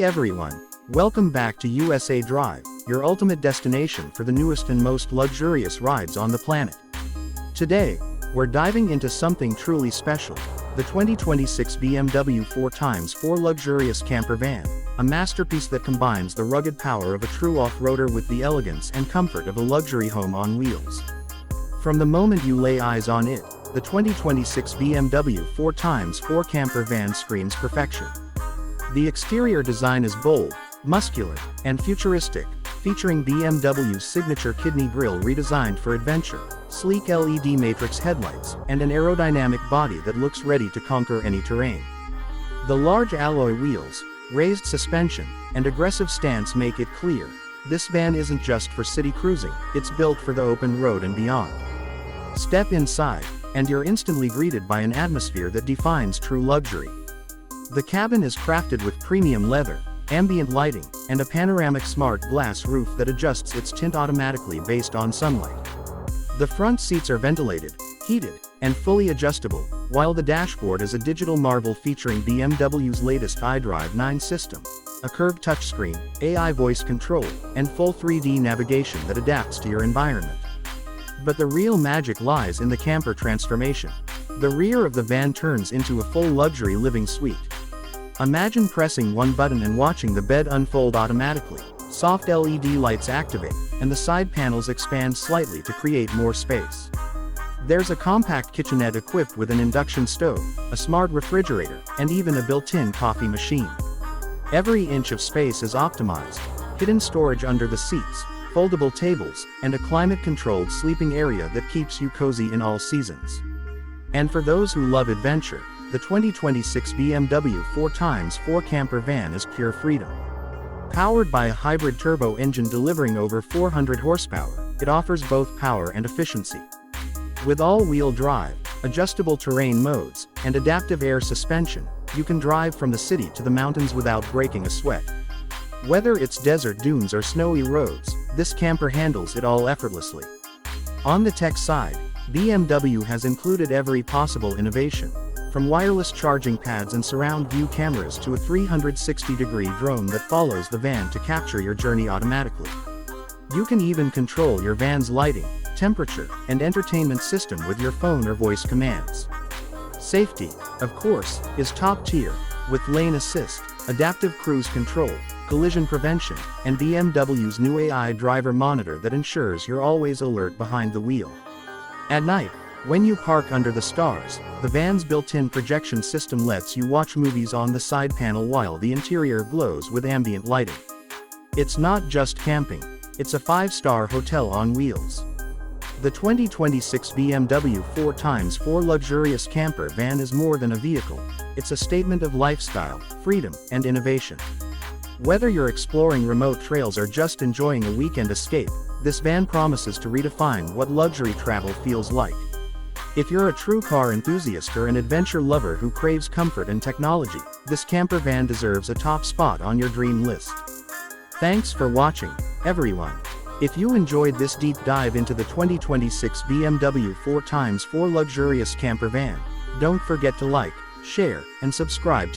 everyone, welcome back to USA Drive, your ultimate destination for the newest and most luxurious rides on the planet. Today, we're diving into something truly special, the 2026 BMW 4x4 Luxurious Camper Van, a masterpiece that combines the rugged power of a true off-roader with the elegance and comfort of a luxury home on wheels. From the moment you lay eyes on it, the 2026 BMW 4x4 Camper Van screams perfection. The exterior design is bold, muscular, and futuristic, featuring BMW's signature kidney grille redesigned for adventure, sleek LED matrix headlights, and an aerodynamic body that looks ready to conquer any terrain. The large alloy wheels, raised suspension, and aggressive stance make it clear, this van isn't just for city cruising, it's built for the open road and beyond. Step inside, and you're instantly greeted by an atmosphere that defines true luxury. The cabin is crafted with premium leather, ambient lighting, and a panoramic smart glass roof that adjusts its tint automatically based on sunlight. The front seats are ventilated, heated, and fully adjustable, while the dashboard is a digital marvel featuring BMW's latest iDrive 9 system, a curved touchscreen, AI voice control, and full 3D navigation that adapts to your environment. But the real magic lies in the camper transformation. The rear of the van turns into a full luxury living suite. Imagine pressing one button and watching the bed unfold automatically, soft LED lights activate, and the side panels expand slightly to create more space. There's a compact kitchenette equipped with an induction stove, a smart refrigerator, and even a built-in coffee machine. Every inch of space is optimized, hidden storage under the seats, foldable tables, and a climate-controlled sleeping area that keeps you cozy in all seasons. And for those who love adventure, the 2026 BMW 4x4 Camper Van is pure freedom. Powered by a hybrid turbo engine delivering over 400 horsepower, it offers both power and efficiency. With all-wheel drive, adjustable terrain modes, and adaptive air suspension, you can drive from the city to the mountains without breaking a sweat. Whether it's desert dunes or snowy roads, this camper handles it all effortlessly. On the tech side, BMW has included every possible innovation, from wireless charging pads and surround view cameras to a 360-degree drone that follows the van to capture your journey automatically. You can even control your van's lighting, temperature, and entertainment system with your phone or voice commands. Safety, of course, is top tier, with lane assist, adaptive cruise control, collision prevention, and BMW's new AI driver monitor that ensures you're always alert behind the wheel. At night, when you park under the stars, the van's built-in projection system lets you watch movies on the side panel while the interior glows with ambient lighting. It's not just camping, it's a 5-star hotel on wheels. The 2026 BMW 4x4 Luxurious Camper Van is more than a vehicle, it's a statement of lifestyle, freedom, and innovation. Whether you're exploring remote trails or just enjoying a weekend escape, this van promises to redefine what luxury travel feels like. If you're a true car enthusiast or an adventure lover who craves comfort and technology, this camper van deserves a top spot on your dream list. Thanks for watching, everyone. If you enjoyed this deep dive into the 2026 BMW 4x4 Luxurious Camper Van, don't forget to like, share, and subscribe.